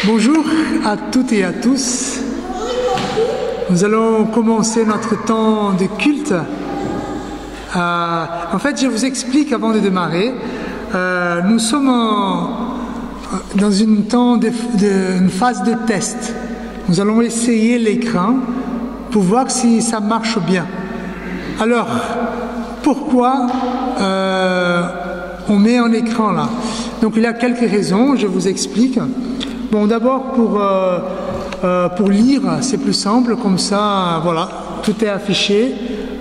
Bonjour à toutes et à tous. Nous allons commencer notre temps de culte. En fait, je vous explique avant de démarrer. Nous sommes dans une phase de test. Nous allons essayer l'écran pour voir si ça marche bien. Alors, pourquoi on met un écran là? Donc, il y a quelques raisons, je vous explique. Bon, d'abord, pour lire, c'est plus simple, comme ça, voilà, tout est affiché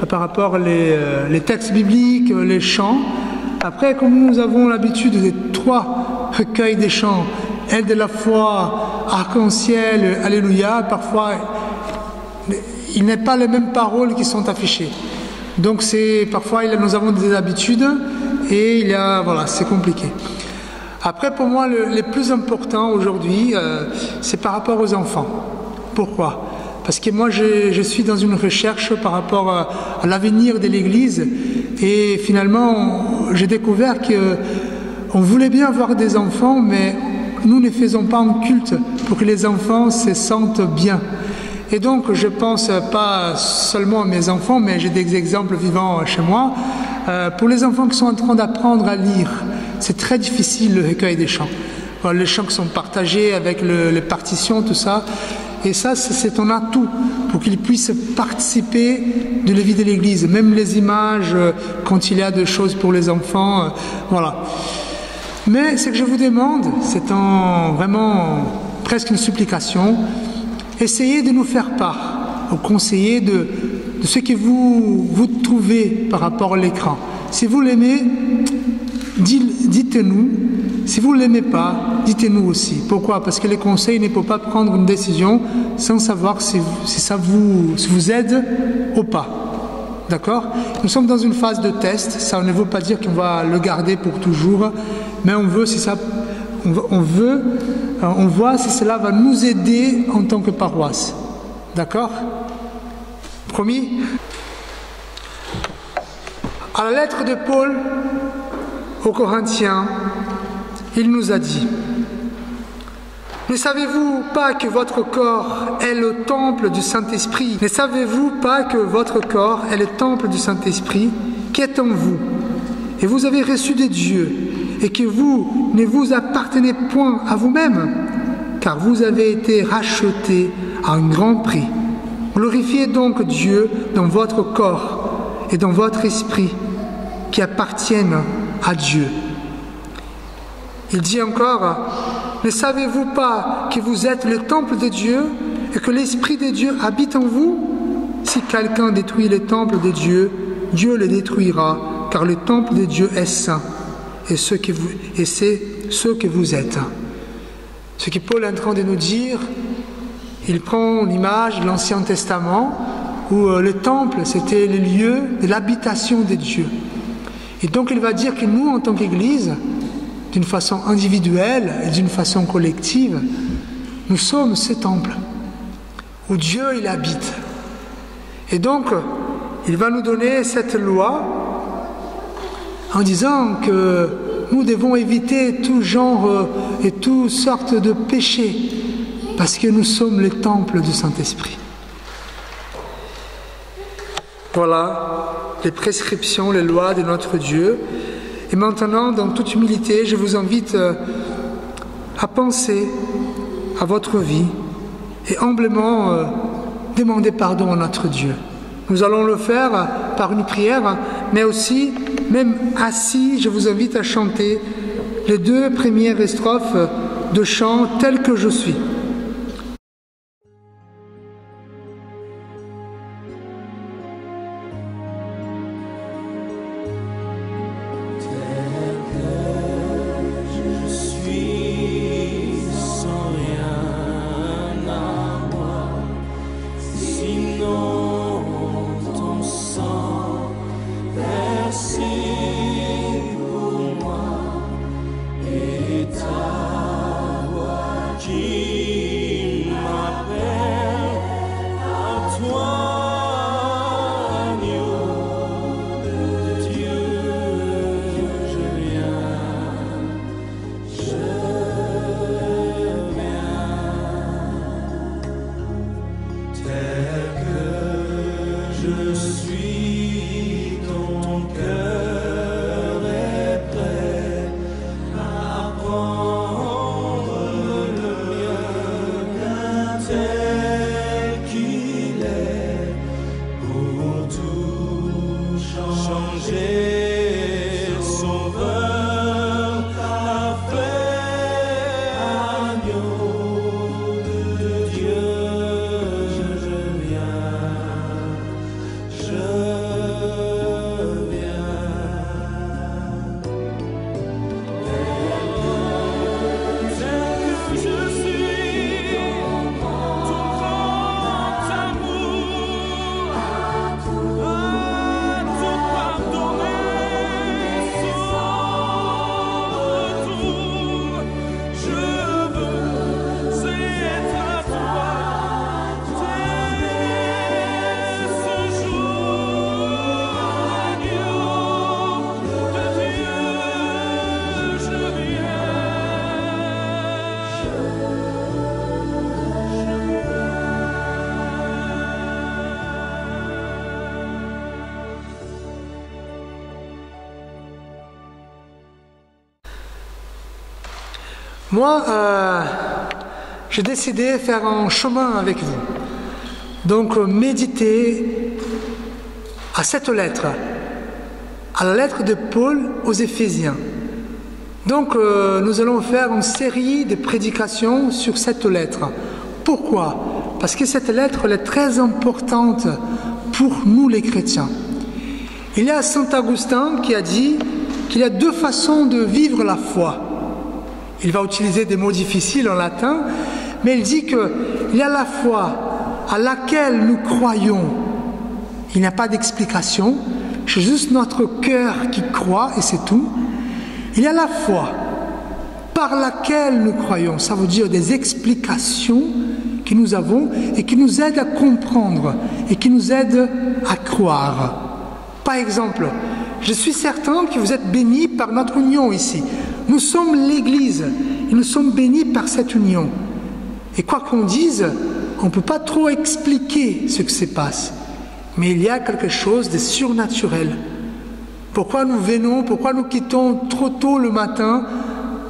par rapport aux les textes bibliques, les chants. Après, comme nous avons l'habitude des 3 recueils des chants, Aile de la foi, Arc-en-ciel, Alléluia, parfois, il n'est pas les mêmes paroles qui sont affichées. Donc, parfois, nous avons des habitudes et voilà, c'est compliqué. Après, pour moi, le plus important aujourd'hui, c'est par rapport aux enfants. Pourquoi? Parce que moi, je suis dans une recherche par rapport à l'avenir de l'Église et finalement, j'ai découvert qu'on voulait bien avoir des enfants, mais nous ne faisons pas un culte pour que les enfants se sentent bien. Et donc, je pense pas seulement à mes enfants, mais j'ai des exemples vivants chez moi. Pour les enfants qui sont en train d'apprendre à lire, c'est très difficile le recueil des chants. Voilà, les chants qui sont partagés avec les partitions, tout ça. Et ça, c'est un atout pour qu'ils puissent participer de la vie de l'Église. Même les images, quand il y a des choses pour les enfants, voilà. Mais ce que je vous demande, c'est vraiment presque une supplication. Essayez de nous faire part, aux conseillers, de ce que vous trouvez par rapport à l'écran. Si vous l'aimez, dites-nous. Si vous ne l'aimez pas, dites-nous aussi. Pourquoi? Parce que les conseils ne peuvent pas prendre une décision sans savoir si ça vous aide ou pas. D'accord? Nous sommes dans une phase de test. Ça ne veut pas dire qu'on va le garder pour toujours, mais on voit si cela va nous aider en tant que paroisse. D'accord? Promis? À la lettre de Paul aux Corinthiens, il nous a dit: « Ne savez-vous pas que votre corps est le temple du Saint-Esprit? Ne savez-vous pas que votre corps est le temple du Saint-Esprit qui est en vous, et vous avez reçu de Dieu, et que vous ne vous appartenez point à vous-même, car vous avez été rachetés à un grand prix. Glorifiez donc Dieu dans votre corps et dans votre esprit, qui appartiennent à Dieu. » Il dit encore: « Ne savez-vous pas que vous êtes le temple de Dieu et que l'Esprit de Dieu habite en vous? Si quelqu'un détruit le temple de Dieu, Dieu le détruira, car le temple de Dieu est saint, et c'est ce que vous êtes. » Ce que Paul est en train de nous dire, il prend l'image de l'Ancien Testament où le temple, c'était le lieu de l'habitation de Dieu. Et donc il va dire que nous, en tant qu'Église, d'une façon individuelle et d'une façon collective, nous sommes ce temple où Dieu il habite. Et donc, il va nous donner cette loi en disant que nous devons éviter tout genre et toutes sortes de péchés parce que nous sommes le temple du Saint-Esprit. Voilà les prescriptions, les lois de notre Dieu. Et maintenant, dans toute humilité, je vous invite à penser à votre vie et humblement demander pardon à notre Dieu. Nous allons le faire par une prière, mais aussi, même assis, je vous invite à chanter les 2 premières strophes de chant « Tel que je suis ». Jesus. Je suis ton cœur est prêt à prendre le mien tel qu'il est pour tout changer. Sauveur, parfait, agneau de Dieu, je viens. Moi, j'ai décidé de faire un chemin avec vous. Donc, méditez à cette lettre, à la lettre de Paul aux Éphésiens. Donc, nous allons faire une série de prédications sur cette lettre. Pourquoi? Parce que cette lettre elle est très importante pour nous les chrétiens. Il y a Saint Augustin qui a dit qu'il y a deux façons de vivre la foi. Il va utiliser des mots difficiles en latin, mais il dit qu'il y a la foi à laquelle nous croyons. Il n'y a pas d'explication, c'est juste notre cœur qui croit et c'est tout. Il y a la foi par laquelle nous croyons, ça veut dire des explications que nous avons et qui nous aident à comprendre et qui nous aident à croire. Par exemple, je suis certain que vous êtes bénis par notre union ici. Nous sommes l'Église et nous sommes bénis par cette union. Et quoi qu'on dise, on ne peut pas trop expliquer ce qui se passe. Mais il y a quelque chose de surnaturel. Pourquoi nous venons, pourquoi nous quittons trop tôt le matin,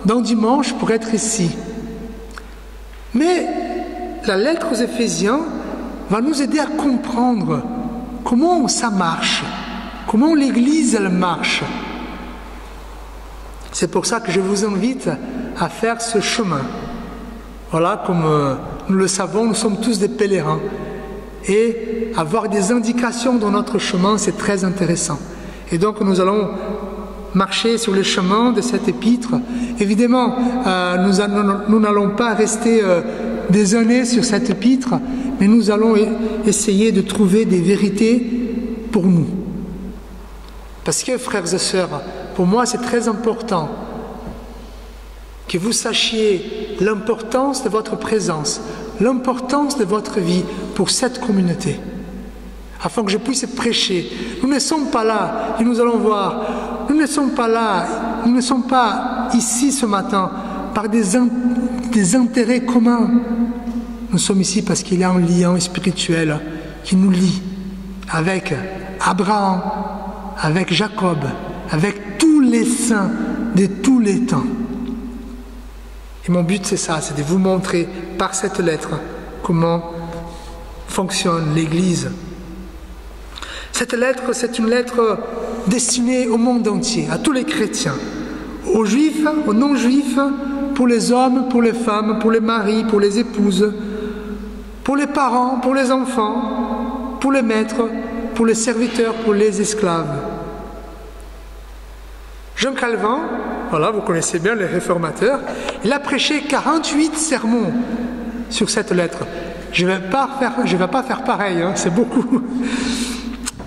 dans dimanche, pour être ici? Mais la lettre aux Éphésiens va nous aider à comprendre comment ça marche, comment l'Église elle marche. C'est pour ça que je vous invite à faire ce chemin. Voilà, comme nous le savons, nous sommes tous des pèlerins. Et avoir des indications dans notre chemin, c'est très intéressant. Et donc nous allons marcher sur le chemin de cet épître. Évidemment, nous n'allons pas rester des années sur cet épître, mais nous allons essayer de trouver des vérités pour nous. Parce que, frères et sœurs, pour moi, c'est très important que vous sachiez l'importance de votre présence, l'importance de votre vie pour cette communauté, afin que je puisse prêcher. Nous ne sommes pas là, et nous allons voir, nous ne sommes pas là, nous ne sommes pas ici ce matin par des intérêts communs. Nous sommes ici parce qu'il y a un lien spirituel qui nous lie avec Abraham, avec Jacob, avec tous les saints de tous les temps. Et mon but c'est ça, c'est de vous montrer par cette lettre comment fonctionne l'Église. Cette lettre, c'est une lettre destinée au monde entier, à tous les chrétiens, aux juifs, aux non-juifs, pour les hommes, pour les femmes, pour les maris, pour les épouses, pour les parents, pour les enfants, pour les maîtres, pour les serviteurs, pour les esclaves. Jean Calvin, voilà, vous connaissez bien les réformateurs, il a prêché 48 sermons sur cette lettre. Je ne vais pas faire pareil, hein, c'est beaucoup.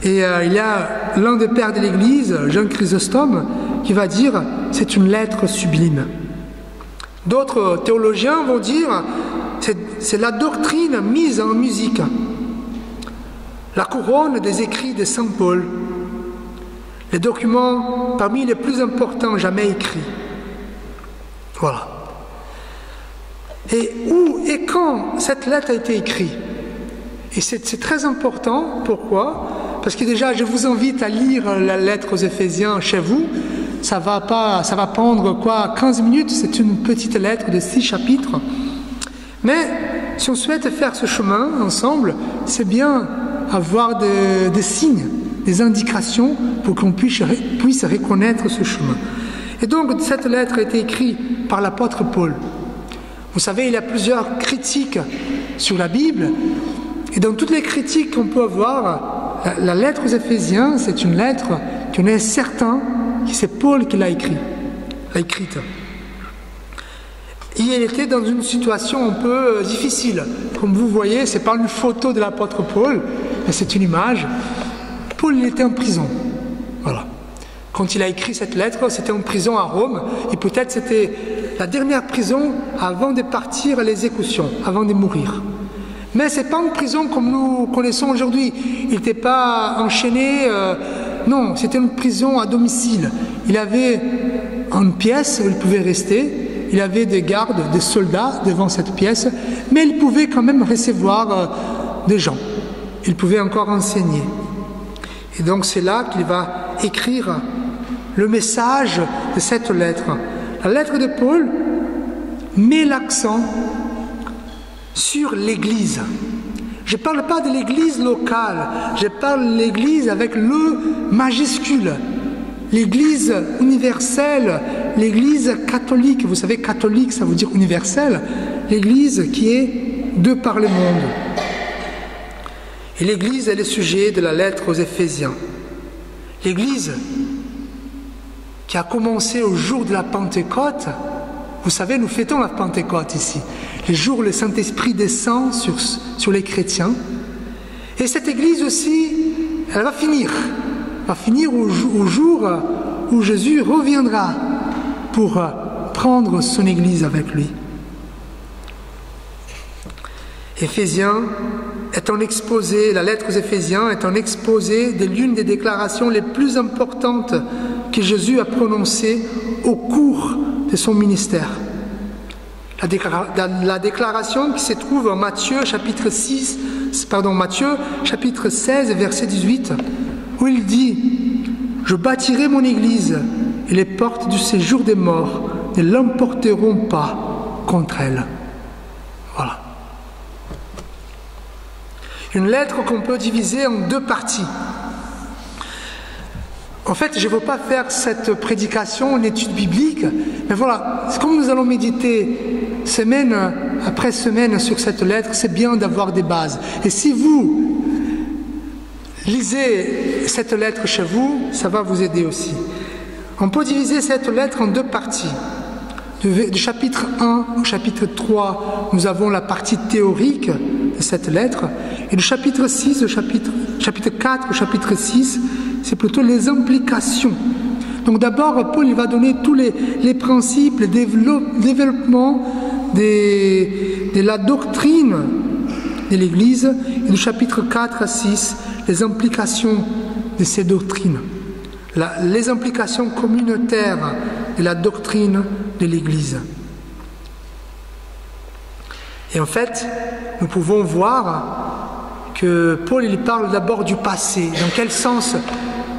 Et il y a l'un des pères de l'Église, Jean Chrysostome, qui va dire « c'est une lettre sublime ». D'autres théologiens vont dire « c'est la doctrine mise en musique ». La couronne des écrits de Saint Paul, les documents parmi les plus importants jamais écrits. Voilà. Et où et quand cette lettre a été écrite? Et c'est très important, pourquoi? parce que déjà je vous invite à lire la lettre aux Éphésiens chez vous. Ça va prendre 15 minutes, c'est une petite lettre de 6 chapitres. Mais si on souhaite faire ce chemin ensemble, c'est bien avoir des signes, des indications pour qu'on puisse reconnaître ce chemin. Et donc cette lettre a été écrite par l'apôtre Paul. Vous savez, il y a plusieurs critiques sur la Bible, et dans toutes les critiques qu'on peut avoir, la lettre aux Éphésiens, c'est une lettre qu'on est certain que c'est Paul qui l'a écrite. Et il était dans une situation un peu difficile. Comme vous voyez, ce n'est pas une photo de l'apôtre Paul, mais c'est une image. Paul, il était en prison. Voilà. Quand il a écrit cette lettre, c'était en prison à Rome, et peut-être c'était la dernière prison avant de partir à l'exécution, avant de mourir. Mais ce n'est pas une prison comme nous connaissons aujourd'hui. Il n'était pas enchaîné, non, c'était une prison à domicile. Il avait une pièce où il pouvait rester, il avait des gardes, des soldats devant cette pièce, mais il pouvait quand même recevoir des gens. Il pouvait encore enseigner. Et donc c'est là qu'il va écrire le message de cette lettre. La lettre de Paul met l'accent sur l'Église. Je ne parle pas de l'Église locale, je parle de l'Église avec le majuscule. L'Église universelle, l'Église catholique. Vous savez, catholique, ça veut dire universel. L'Église qui est de par le monde. Et l'Église est le sujet de la lettre aux Éphésiens. L'Église qui a commencé au jour de la Pentecôte. Vous savez, nous fêtons la Pentecôte ici. Le jour où le Saint-Esprit descend sur les chrétiens. Et cette Église aussi, elle va finir. Va finir au jour où Jésus reviendra pour prendre son Église avec lui. Éphésiens est un exposé, la lettre aux Éphésiens est un exposé de l'une des déclarations les plus importantes que Jésus a prononcées au cours de son ministère. La déclaration qui se trouve en Matthieu chapitre 16, verset 18, où il dit « Je bâtirai mon Église, et les portes du séjour des morts ne l'emporteront pas contre elle. » Voilà. Une lettre qu'on peut diviser en 2 parties. En fait, je ne veux pas faire cette prédication en étude biblique, mais voilà, comme nous allons méditer semaine après semaine sur cette lettre, c'est bien d'avoir des bases. Et si vous lisez cette lettre chez vous, ça va vous aider aussi. On peut diviser cette lettre en 2 parties. Du chapitre 1 au chapitre 3, nous avons la partie théorique de cette lettre. Et du chapitre 6 au chapitre 4 au chapitre 6, c'est plutôt les implications. Donc d'abord, Paul il va donner tous les principes, le développement de la doctrine de l'Église. Et du chapitre 4 à 6, les implications de ces doctrines. Les implications communautaires de la doctrine de l'Église. Et en fait, nous pouvons voir que Paul il parle d'abord du passé. Dans quel sens?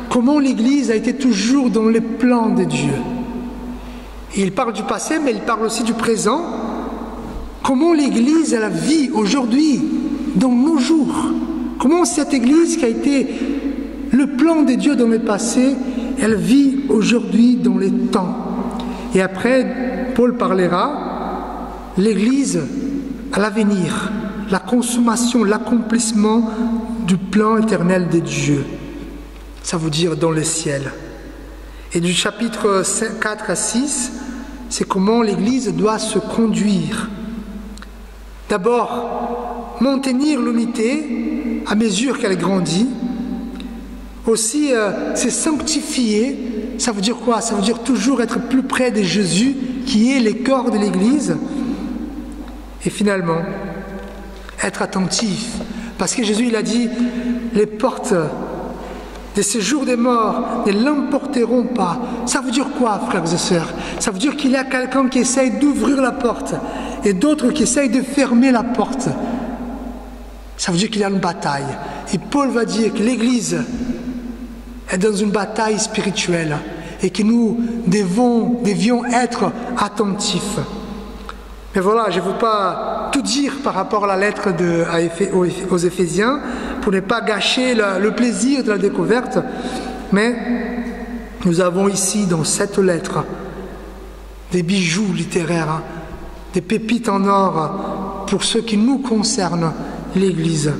Comment l'Église a été toujours dans les plans de Dieu. Et il parle du passé, mais il parle aussi du présent. Comment l'Église elle vit aujourd'hui, dans nos jours. Comment cette Église qui a été le plan de Dieu dans le passé, elle vit aujourd'hui dans les temps. Et après, Paul parlera l'Église à l'avenir, la consommation, l'accomplissement du plan éternel de Dieu. Ça veut dire dans le ciel. Et du chapitre 4 à 6, c'est comment l'Église doit se conduire. D'abord, maintenir l'unité à mesure qu'elle grandit. Aussi, c'est sanctifier. Ça veut dire quoi? Ça veut dire toujours être plus près de Jésus, qui est le corps de l'Église. Et finalement, être attentif. Parce que Jésus, il a dit, les portes de ce jour des morts ne l'emporteront pas. Ça veut dire quoi, frères et sœurs? Ça veut dire qu'il y a quelqu'un qui essaye d'ouvrir la porte et d'autres qui essayent de fermer la porte. Ça veut dire qu'il y a une bataille. Et Paul va dire que l'Église est dans une bataille spirituelle et que nous devions être attentifs. Mais voilà, je ne veux pas tout dire par rapport à la lettre aux Éphésiens pour ne pas gâcher le plaisir de la découverte. Mais nous avons ici dans cette lettre des bijoux littéraires, des pépites en or pour ce qui nous concerne, l'Église.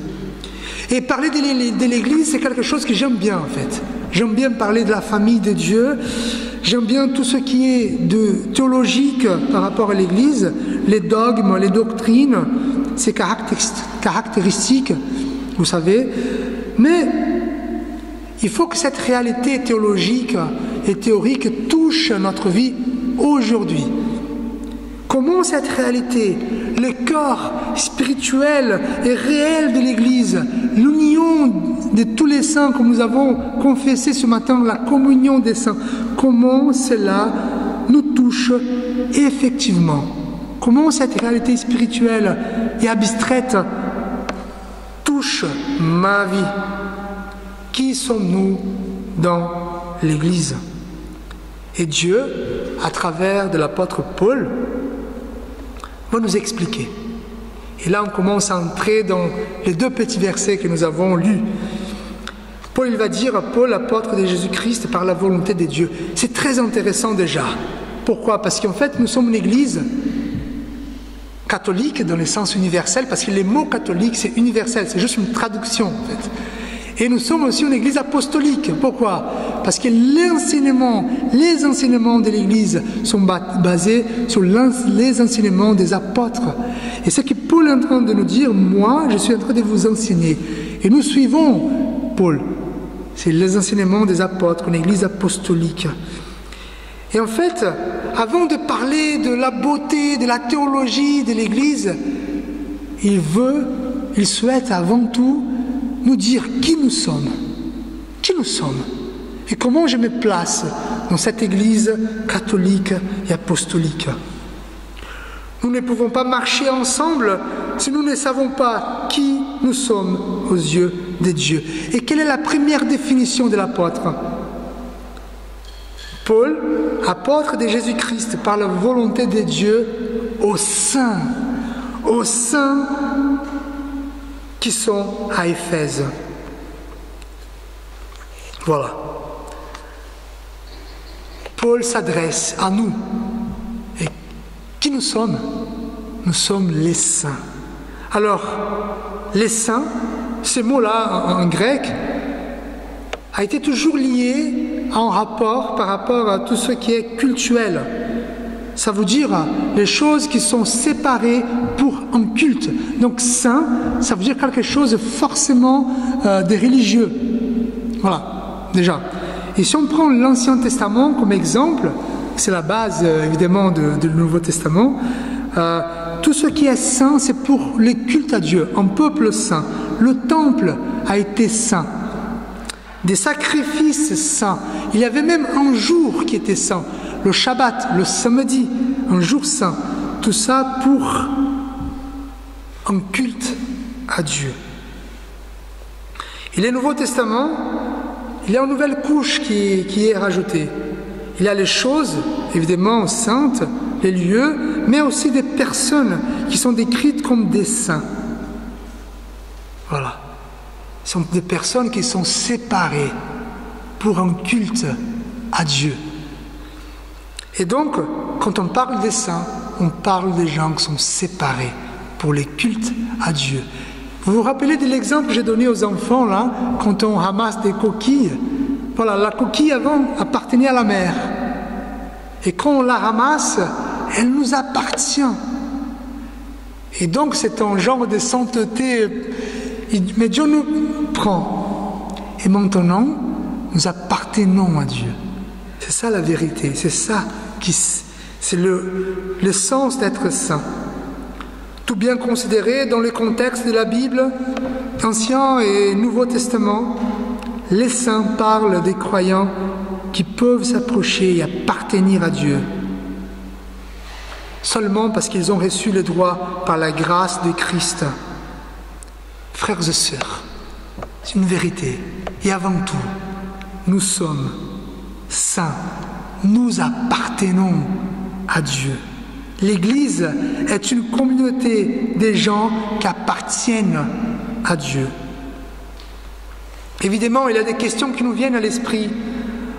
Et parler de l'Église, c'est quelque chose que j'aime bien en fait. J'aime bien parler de la famille de Dieu. J'aime bien tout ce qui est de théologique par rapport à l'Église, les dogmes, les doctrines, ses caractéristiques, vous savez. Mais il faut que cette réalité théologique et théorique touche notre vie aujourd'hui. Comment cette réalité, le corps spirituel et réel de l'Église, l'union de tous les saints, comme nous avons confessé ce matin, la communion des saints, comment cela nous touche effectivement? Comment cette réalité spirituelle et abstraite touche ma vie? Qui sommes-nous dans l'Église? Et Dieu, à travers de l'apôtre Paul, va nous expliquer. Et là, on commence à entrer dans les deux petits versets que nous avons lus. Paul, il va dire, Paul, apôtre de Jésus-Christ, par la volonté de Dieu. C'est très intéressant déjà. Pourquoi? Parce qu'en fait, nous sommes une église catholique dans le sens universel, parce que les mots catholiques, c'est universel, c'est juste une traduction, en fait. Et nous sommes aussi une église apostolique. Pourquoi? Parce que les enseignements de l'église sont basés sur les enseignements des apôtres. Et ce que Paul est en train de nous dire, moi, je suis en train de vous enseigner. Et nous suivons Paul. C'est les enseignements des apôtres, une église apostolique. Et en fait, avant de parler de la beauté, de la théologie de l'église, il souhaite avant tout nous dire qui nous sommes. Qui nous sommes et comment je me place dans cette église catholique et apostolique. Nous ne pouvons pas marcher ensemble si nous ne savons pas qui nous sommes aux yeux de Dieu. Et quelle est la première définition de l'apôtre? Paul, apôtre de Jésus-Christ par la volonté de Dieu, aux saints qui sont à Éphèse. Voilà. Paul s'adresse à nous. Et qui nous sommes? Nous sommes les saints. Alors, les saints, ce mot-là en grec, a été toujours lié en rapport par rapport à tout ce qui est cultuel. Ça veut dire les choses qui sont séparées pour un culte. Donc saint, ça veut dire quelque chose forcément des religieux. Voilà, déjà. Et si on prend l'Ancien Testament comme exemple, c'est la base évidemment du Nouveau Testament, tout ce qui est saint, c'est pour les cultes à Dieu, un peuple saint. Le temple a été saint. Des sacrifices saints. Il y avait même un jour qui était saint. Le Shabbat, le samedi, un jour saint. Tout ça pour un culte à Dieu. Et le Nouveau Testament, il y a une nouvelle couche qui est rajoutée. Il y a les choses, évidemment, saintes, les lieux, mais aussi des personnes qui sont décrites comme des saints. Voilà. Ce sont des personnes qui sont séparées pour un culte à Dieu. Et donc, quand on parle des saints, on parle des gens qui sont séparés pour les cultes à Dieu. Vous vous rappelez de l'exemple que j'ai donné aux enfants, là, quand on ramasse des coquilles? Voilà, la coquille avant appartenait à la mer. Et quand on la ramasse, elle nous appartient. Et donc, c'est un genre de sainteté. Mais Dieu nous prend. Et maintenant, nous appartenons à Dieu. C'est ça la vérité. C'est ça c'est le sens d'être saint. Tout bien considéré dans le contexte de la Bible, Ancien et Nouveau Testament, les saints parlent des croyants qui peuvent s'approcher et appartenir à Dieu. Seulement parce qu'ils ont reçu le droit par la grâce de Christ. Frères et sœurs, C'est une vérité. Et avant tout, nous sommes saints. Nous appartenons à Dieu. L'Église est une communauté des gens qui appartiennent à Dieu. Évidemment, il y a des questions qui nous viennent à l'esprit.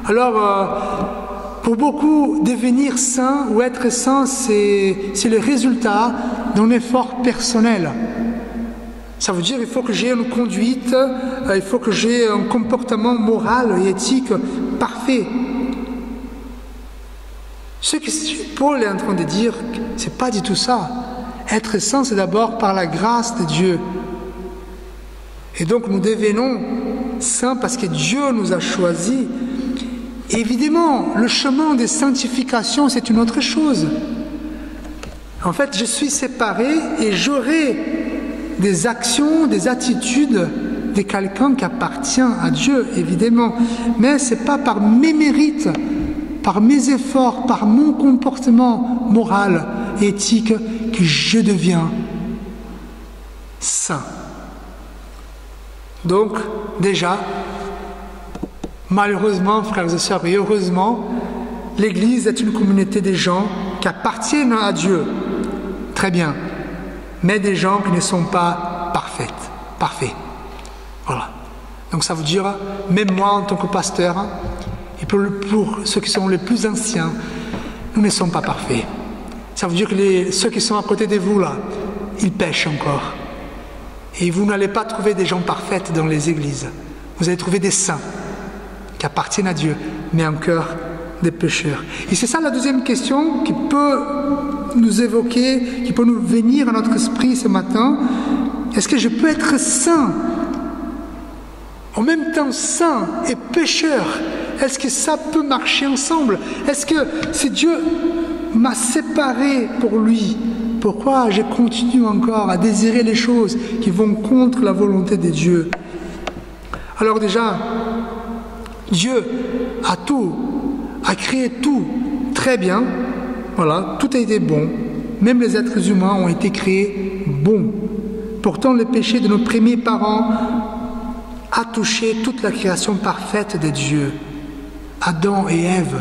Alors, pour beaucoup, devenir saint ou être saint, c'est le résultat d'un effort personnel. Ça veut dire qu'il faut que j'ai une conduite, il faut que j'ai un comportement moral et éthique parfait. Ce que Paul est en train de dire, c'est pas du tout ça. Être saint, c'est d'abord par la grâce de Dieu. Et donc nous devenons saints parce que Dieu nous a choisis. Évidemment, le chemin de sanctification, c'est une autre chose. En fait, je suis séparé et j'aurai des actions, des attitudes de quelqu'un qui appartient à Dieu, évidemment. Mais ce n'est pas par mes mérites, par mes efforts, par mon comportement moral et éthique que je deviens saint. Donc, déjà, malheureusement, frères et sœurs, et heureusement, l'Église est une communauté des gens qui appartiennent à Dieu. Très bien. Mais des gens qui ne sont pas parfaits. Voilà. Donc ça veut dire, même moi en tant que pasteur, et pour ceux qui sont les plus anciens, nous ne sommes pas parfaits. Ça veut dire que ceux qui sont à côté de vous là, ils pêchent encore. Et vous n'allez pas trouver des gens parfaits dans les églises. Vous allez trouver des saints qui appartiennent à Dieu, mais en cœur des pécheurs. Et c'est ça la deuxième question qui peut nous évoquer, qui peut nous venir à notre esprit ce matin. Est-ce que je peux être saint, en même temps saint et pécheur? Est-ce que ça peut marcher ensemble? Est-ce que si Dieu m'a séparé pour lui, pourquoi je continue encore à désirer les choses qui vont contre la volonté de Dieu? Alors déjà, Dieu a créé tout très bien. Voilà, tout a été bon. Même les êtres humains ont été créés bons. Pourtant, le péché de nos premiers parents a touché toute la création parfaite de Dieu. Adam et Ève.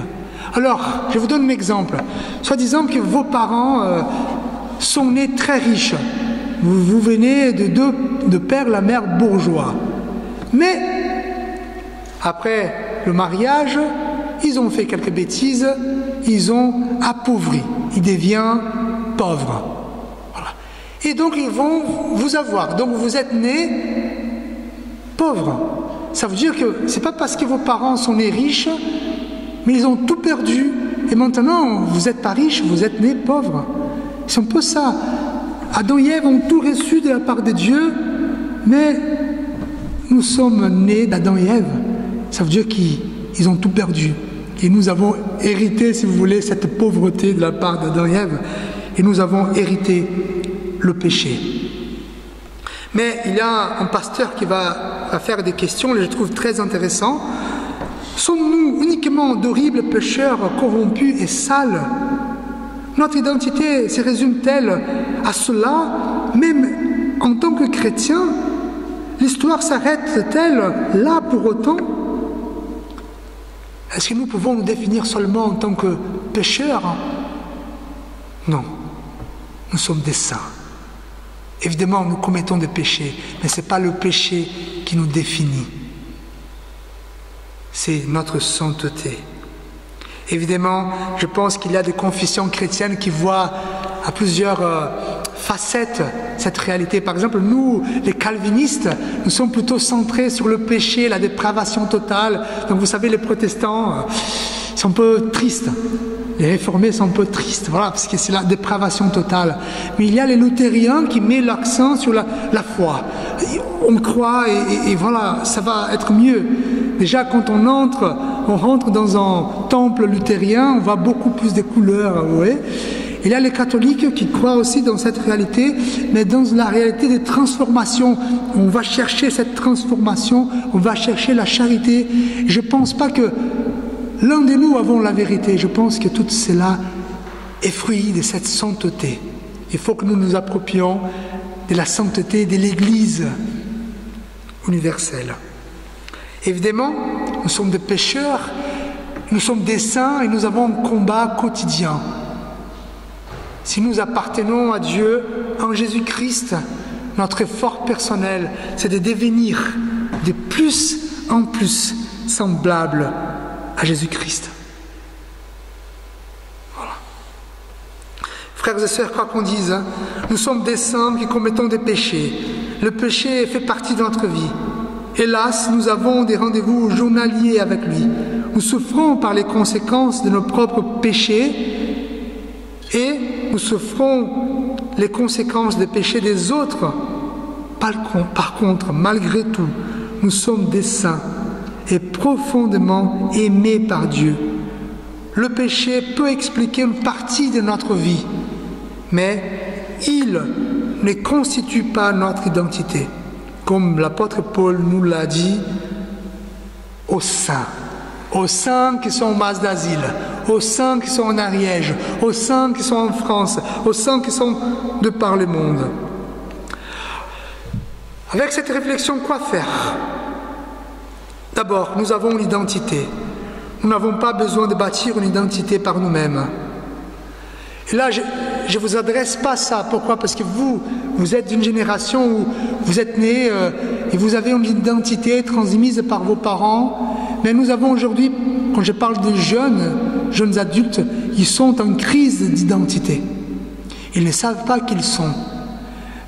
Alors, je vous donne un exemple. Soit disant que vos parents sont nés très riches. Vous venez de père la mère bourgeois. Mais, après le mariage, ils ont fait quelques bêtises, ils ont appauvri. Ils deviennent pauvres. Voilà. Et donc, ils vont vous avoir. Donc, vous êtes nés pauvres. Ça veut dire que ce n'est pas parce que vos parents sont nés riches, mais ils ont tout perdu. Et maintenant, vous n'êtes pas riches, vous êtes nés pauvres. C'est un peu ça. Adam et Ève ont tout reçu de la part de Dieu, mais nous sommes nés d'Adam et Ève. Ça veut dire qu'ils ont tout perdu. Et nous avons hérité, si vous voulez, cette pauvreté de la part d'Adam et Ève. Et nous avons hérité le péché. Mais il y a un pasteur qui va faire des questions, et je trouve très intéressant. Sommes-nous uniquement d'horribles pécheurs corrompus et sales? Notre identité se résume-t-elle à cela? Même en tant que chrétien, l'histoire s'arrête-t-elle là pour autant? Est-ce que nous pouvons nous définir seulement en tant que pécheurs? Non, nous sommes des saints. Évidemment, nous commettons des péchés, mais ce n'est pas le péché qui nous définit. C'est notre sainteté. Évidemment, je pense qu'il y a des confessions chrétiennes qui voient à plusieurs facettes cette réalité. Par exemple, nous, les calvinistes, nous sommes plutôt centrés sur le péché, la dépravation totale. Donc vous savez, les protestants sont un peu tristes. Les réformés sont un peu tristes, voilà, parce que c'est la dépravation totale. Mais il y a les luthériens qui mettent l'accent sur la foi. On croit et voilà, ça va être mieux. Déjà, quand on rentre dans un temple luthérien, on voit beaucoup plus de couleurs, vous voyez. Il y a les catholiques qui croient aussi dans cette réalité, mais dans la réalité des transformations. On va chercher cette transformation, on va chercher la charité. Je ne pense pas que l'un de nous avons la vérité. Je pense que tout cela est fruit de cette sainteté. Il faut que nous nous approprions de la sainteté de l'Église. universel. Évidemment, nous sommes des pécheurs, nous sommes des saints et nous avons un combat quotidien. Si nous appartenons à Dieu en Jésus-Christ, notre effort personnel, c'est de devenir de plus en plus semblable à Jésus-Christ. Voilà. Frères et sœurs, quoi qu'on dise, nous sommes des saints qui commettons des péchés. Le péché fait partie de notre vie. Hélas, nous avons des rendez-vous journaliers avec lui. Nous souffrons par les conséquences de nos propres péchés et nous souffrons les conséquences des péchés des autres. Par contre, malgré tout, nous sommes des saints et profondément aimés par Dieu. Le péché peut expliquer une partie de notre vie, mais il ne constitue pas notre identité. Comme l'apôtre Paul nous l'a dit, aux saints qui sont en masse d'asile, aux saints qui sont en Ariège, aux saints qui sont en France, aux saints qui sont de par le monde. Avec cette réflexion, quoi faire? D'abord, nous avons une identité. Nous n'avons pas besoin de bâtir une identité par nous-mêmes. Et là, je ne vous adresse pas ça. Pourquoi? Parce que vous êtes d'une génération où vous êtes nés et vous avez une identité transmise par vos parents. Mais nous avons aujourd'hui, quand je parle de jeunes adultes, ils sont en crise d'identité. Ils ne savent pas qui ils sont.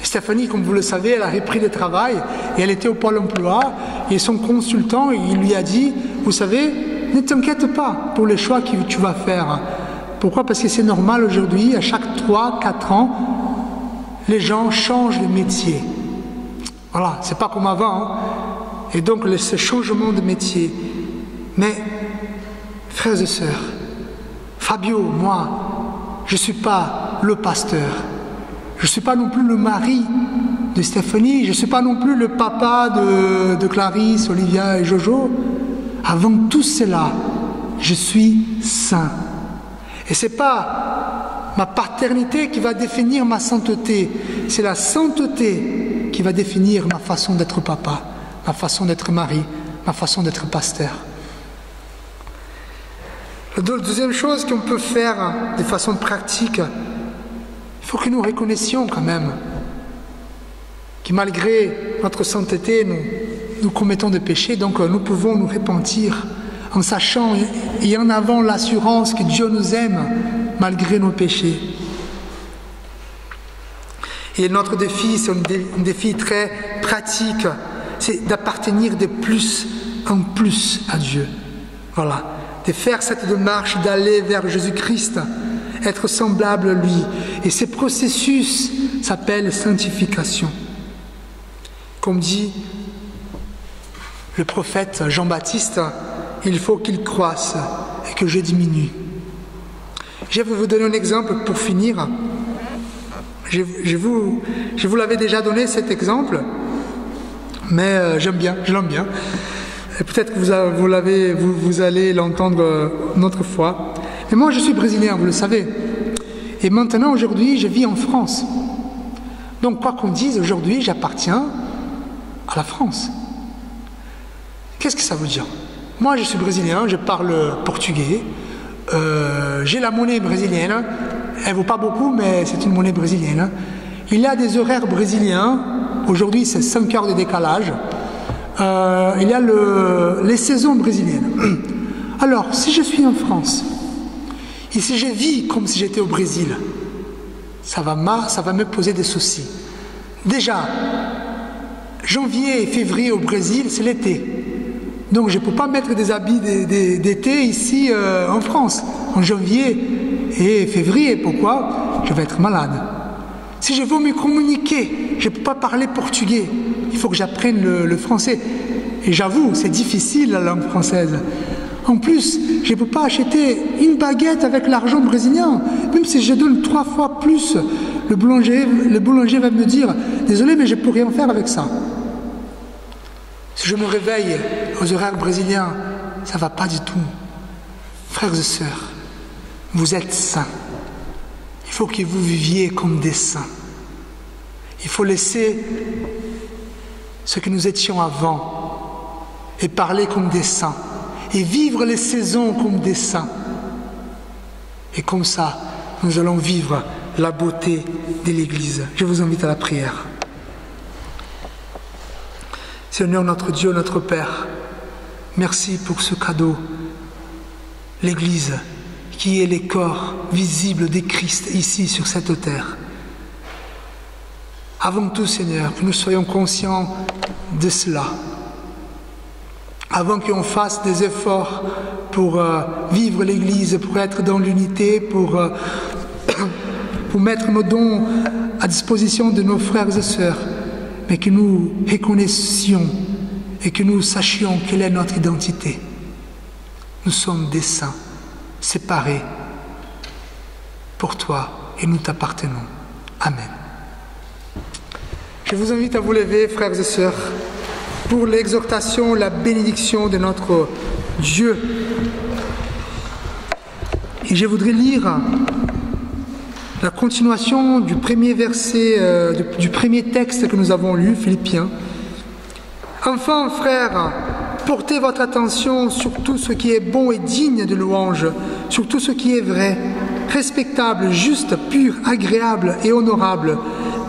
Stéphanie, comme vous le savez, elle a repris le travail et elle était au Pôle emploi et son consultant, il lui a dit, vous savez, ne t'inquiète pas pour les choix que tu vas faire. Pourquoi? Parce que c'est normal aujourd'hui, à chaque 3-4 ans, les gens changent de métier. Voilà, c'est pas comme avant. Hein. Et donc, ce changement de métier. Mais, frères et sœurs, Fabio, moi, je ne suis pas le pasteur. Je ne suis pas non plus le mari de Stéphanie. Je ne suis pas non plus le papa de Clarisse, Olivia et Jojo. Avant tout cela, je suis saint. Et ce n'est pas ma paternité qui va définir ma sainteté. C'est la sainteté qui va définir ma façon d'être papa, ma façon d'être mari, ma façon d'être pasteur. La deuxième chose qu'on peut faire de façon pratique, il faut que nous reconnaissions quand même que malgré notre sainteté, nous commettons des péchés, donc nous pouvons nous repentir en sachant et en avant l'assurance que Dieu nous aime malgré nos péchés. Et notre défi, c'est un défi très pratique, c'est d'appartenir de plus en plus à Dieu. Voilà, de faire cette démarche d'aller vers Jésus-Christ, être semblable à lui. Et ce processus s'appelle sanctification. Comme dit le prophète Jean-Baptiste, il faut qu'il croisse et que je diminue. Je vais vous donner un exemple pour finir. Je vous l'avais déjà donné cet exemple, mais je l'aime bien. Et peut-être que vous allez l'entendre une autre fois. Mais moi, je suis brésilien, vous le savez. Et maintenant, aujourd'hui, je vis en France. Donc, quoi qu'on dise, aujourd'hui, j'appartiens à la France. Qu'est-ce que ça veut dire? Moi, je suis brésilien, je parle portugais. J'ai la monnaie brésilienne. Elle ne vaut pas beaucoup, mais c'est une monnaie brésilienne. Il y a des horaires brésiliens. Aujourd'hui, c'est 5 heures de décalage. Il y a les saisons brésiliennes. Alors, si je suis en France, et si je vis comme si j'étais au Brésil, ça va me poser des soucis. Déjà, janvier et février au Brésil, c'est l'été. Donc je ne peux pas mettre des habits d'été ici en France, en janvier et février. Pourquoi? Je vais être malade. Si je veux me communiquer, je ne peux pas parler portugais. Il faut que j'apprenne le français. Et j'avoue, c'est difficile la langue française. En plus, je ne peux pas acheter une baguette avec l'argent brésilien. Même si je donne 3 fois plus, le boulanger va me dire « Désolé, mais je ne peux rien faire avec ça ». Si je me réveille aux horaires brésiliens, ça ne va pas du tout. Frères et sœurs, vous êtes saints. Il faut que vous viviez comme des saints. Il faut laisser ce que nous étions avant et parler comme des saints et vivre les saisons comme des saints. Et comme ça, nous allons vivre la beauté de l'Église. Je vous invite à la prière. Seigneur notre Dieu, notre Père, merci pour ce cadeau, l'Église, qui est les corps visibles de Christ ici sur cette terre. Avant tout, Seigneur, que nous soyons conscients de cela. Avant qu'on fasse des efforts pour vivre l'Église, pour être dans l'unité, pour mettre nos dons à disposition de nos frères et sœurs, mais que nous reconnaissions et que nous sachions quelle est notre identité. Nous sommes des saints, séparés pour toi et nous t'appartenons. Amen. Je vous invite à vous lever, frères et sœurs, pour l'exhortation, la bénédiction de notre Dieu. Et je voudrais lire la continuation du premier verset, du premier texte que nous avons lu, Philippiens. Enfin, frères, portez votre attention sur tout ce qui est bon et digne de louange, sur tout ce qui est vrai, respectable, juste, pur, agréable et honorable.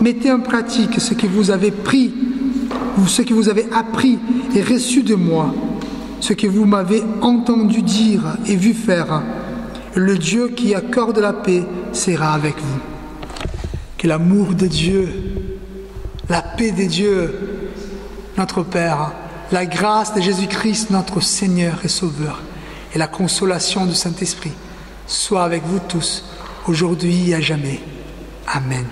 Mettez en pratique ce que vous avez pris, ou ce que vous avez appris et reçu de moi, ce que vous m'avez entendu dire et vu faire. Le Dieu qui accorde la paix sera avec vous. Que l'amour de Dieu, la paix de Dieu, notre Père, la grâce de Jésus-Christ, notre Seigneur et Sauveur, et la consolation du Saint-Esprit soient avec vous tous, aujourd'hui et à jamais. Amen.